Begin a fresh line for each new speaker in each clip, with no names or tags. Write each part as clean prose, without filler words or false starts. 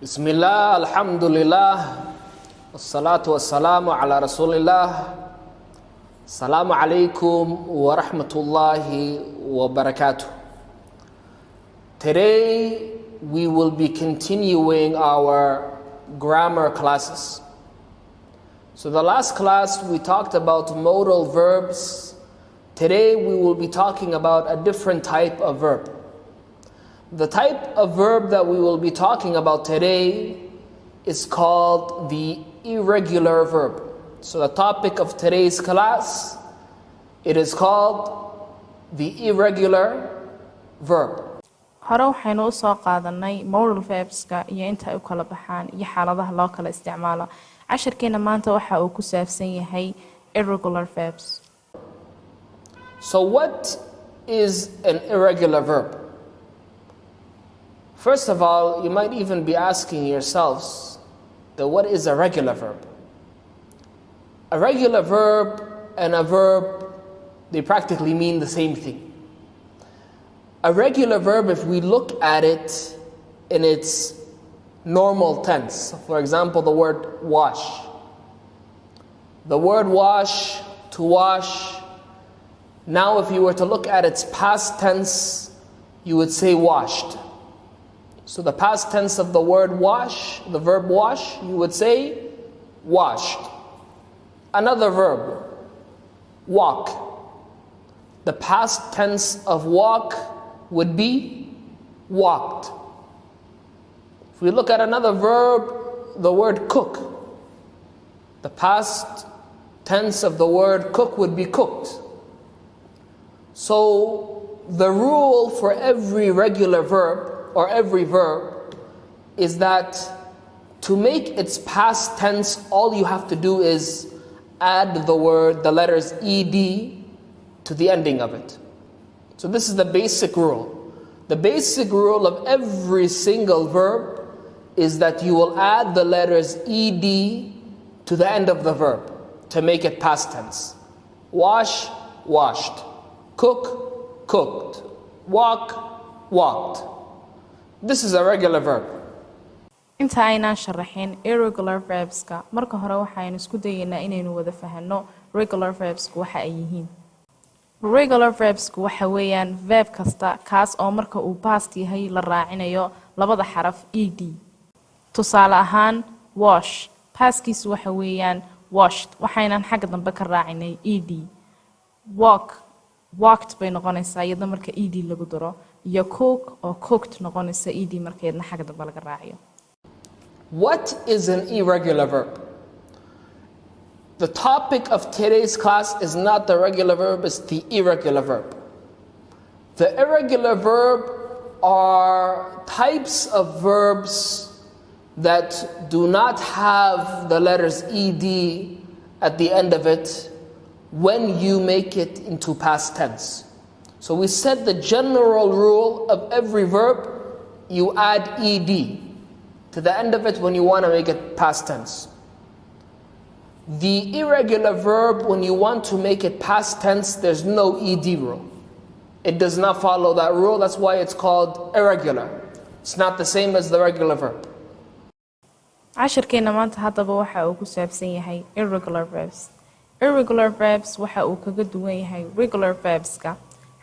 بسم الله الحمد لله والصلاة والسلام على رسول الله السلام عليكم ورحمة الله وبركاته. Today we will be continuing our grammar classes. So the last class we talked about modal verbs. Today we will be talking about a different type of verb. The type of verb that we will be talking about today is called the irregular verb. So the topic of today's class, it is called the irregular verb.
hore waxaynu u soo qaadanay modal verbska iyo inta ay u kala baxaan iyo xaaladaha loo kala isticmaalo. Casharkeena maanta waxa uu ku saabsan yahay irregular verbs.
So what is an irregular verb? First of all, you might even be asking yourselves that what is a regular verb? A regular verb and a verb, they practically mean the same thing. A regular verb, if we look at it in its normal tense, for example, the word wash. The word wash, to wash. Now, if you were to look at its past tense, you would say washed. So the past tense of the word wash, the verb wash, you would say washed. Another verb, walk. The past tense of walk would be walked. If we look at another verb, the word cook. The past tense of the word cook would be cooked. So the rule for every regular verb or every verb is that to make its past tense, all you have to do is add the letters ed to the ending of it. So this is the basic rule. The basic rule of every single verb is that you will add the letters ed to the end of the verb to make it past tense. Wash, washed. Cook, cooked. Walk, walked. This is a regular verb.
Inta aynaan sharaxin irregular verbska, marka hore waxaynu isku dayeynaa inaynu wada fahanno regular verbsku waxa ay yihiin. Regular verbsku waxa weeyaan verb kasta kaas oo marka uu past yahay la raacinayo labada xaraf ed. Tusaale ahaan, wash, pastkiisu waxa weeyaan washed, waxaynan xagga dambe ka raacinay ed. Walk, walked bay noqonaysaa iyada marka ed lagu daro, iyo cook oo cooked noqonaysa ed markeedna xagga dambe laga raaciyo.
What is an irregular verb? The topic of today's class is not the regular verb, it's the irregular verb. The irregular verb are types of verbs that do not have the letters ed at the end of it when you make it into past tense. So we said the general rule of every verb, you add ed to the end of it when you want to make it past tense. The irregular verb, when you want to make it past tense, there's no ed rule. It does not follow that rule. That's why it's called irregular. It's not the same as the regular verb.
Casharkeena maanta haddaba waxa uu ku saabsan yahay irregular verbs. Irregular verbs waxa uu kaga duwan yahay regular verbska.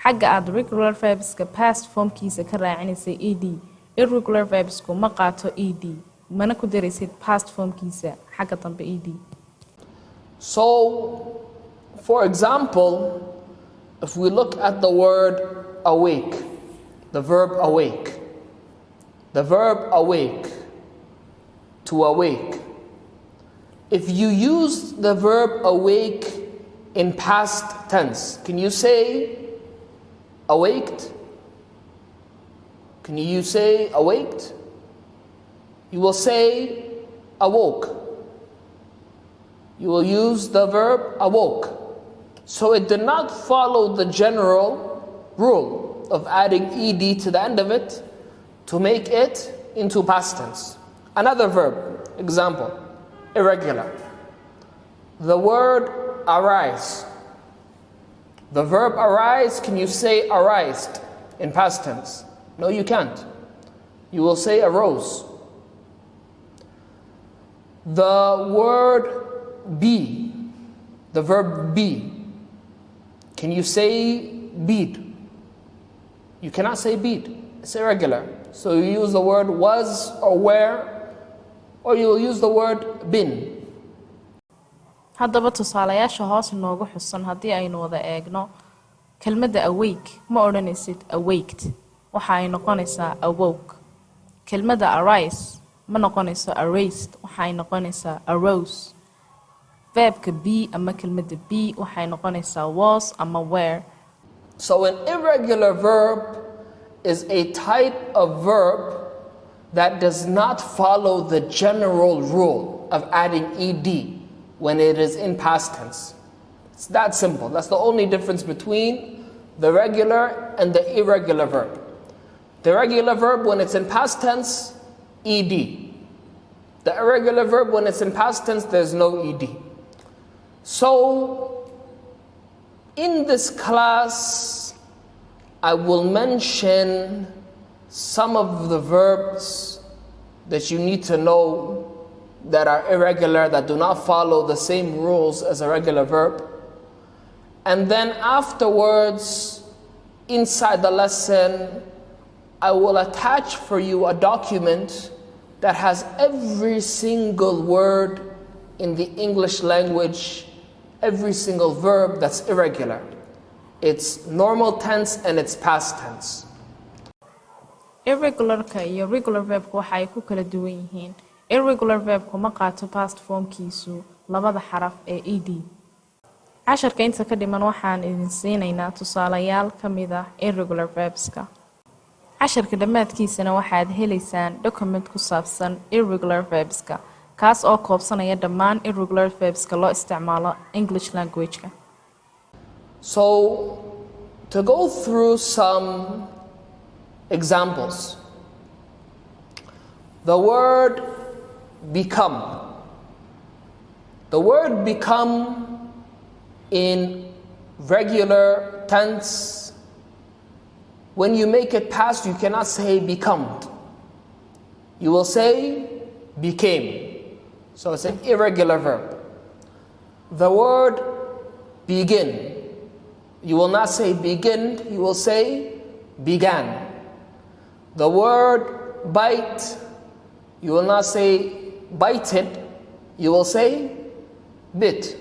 Xagga aad regular verbska past formkiisa ka raacinaysa ed, irregular verbsku ma qaato ed, mana ku daraysid past formkiisa xagga dambe ed.
So, for example, if we look at the word awake, the verb awake, the verb awake, to awake. If you use the verb awake in past tense, can you say awaked? Can you say awaked? You will say awoke. You will use the verb awoke. So it did not follow the general rule of adding ed to the end of it to make it into past tense. Another verb, example, irregular. The word arise. The verb arise, can you say arised in past tense? No, you can't. You will say arose. The word be, the verb be. Can you say beat? You cannot say beat. It's irregular. So you use the word was or were, or you'll use the word been.
haddaba tusaalayaasha hoos inoogu xusan haddii aynu wada eegno kelmadda awake ma odhanaysid awaked waxa ay noqonaysaa awoke. kelmadda arise ma noqonayso arased waxa ay noqonaysaa arose. verbka be ama kelmadda be waxay noqonaysaa was ama were.
So an irregular verb is a type of verb that does not follow the general rule of adding ed when it is in past tense. It's that simple. That's the only difference between the regular and the irregular verb. The regular verb, when it's in past tense, ed. The irregular verb, when it's in past tense, there's no ed. So, in this class, I will mention some of the verbs that you need to know that are irregular, that do not follow the same rules as a regular verb. And then afterwards, inside the lesson, I will attach for you a document that has every single word in the English language, every single verb that's irregular. It's normal tense and it's past tense.
irregularka iyo regular verbka waxa ay ku kala duwan yihiin. irregular verbku ma qaato past formkiisu labada xaraf ee ed. casharka inta ka dhiman waxaan idin siinaynaa tusaalayaal ka mid ah irregular verbska. casharka dhammaadkiisana waxaad helaysaan document ku saabsan irregular verbska kaas oo koobsanaya dhammaan irregular verbska loo isticmaalo English language-ka.
So, to go through some examples, the word become. The word become in regular tense, when you make it past, you cannot say becomed. You will say became. So it's an irregular verb. The word begin. You will not say beginned, you will say began. The word bite. You will not say bited, you will say bit.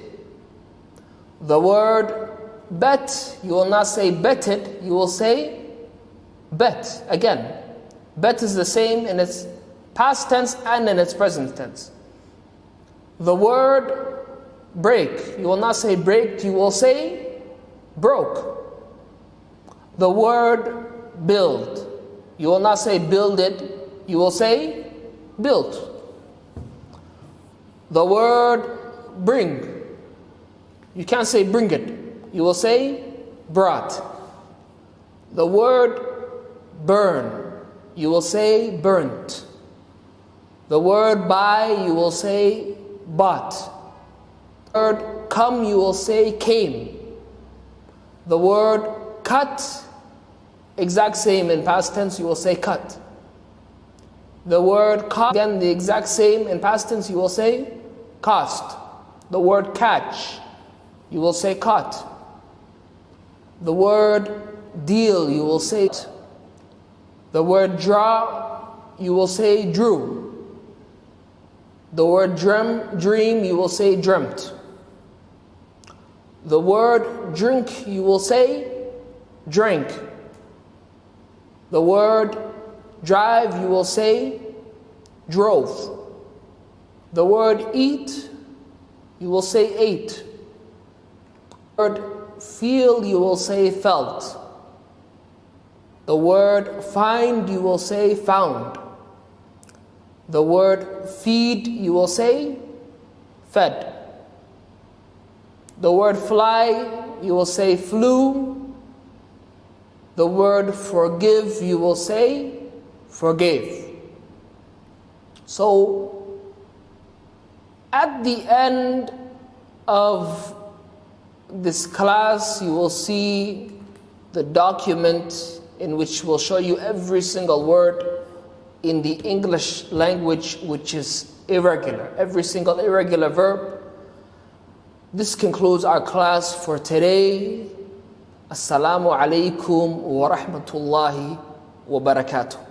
The word bet, you will not say betted, you will say bet. Again, bet is the same in its past tense and in its present tense. The word break, you will not say break, you will say broke. The word build, you will not say builded, you will say built. The word bring, you can't say bring it, you will say brought. The word burn, you will say burnt. The word buy, you will say bought. The word come, you will say came. The word cut, exact same in past tense, you will say cut. The word cost, again the exact same in past tense, you will say cost. The word catch, you will say caught. The word deal, you will say it. The word draw, you will say drew. The word dream, you will say dreamt. The word drink, you will say drank. The word drive, you will say drove. The word eat, you will say ate. The word feel, you will say felt. The word find, you will say found. The word feed, you will say fed. The word fly, you will say flew. The word forgive, you will say forgave. So, at the end of this class, you will see the document in which will show you every single word in the English language which is irregular, every single irregular verb. This concludes our class for today. Assalamu alaikum wa rahmatullahi wa barakatuh.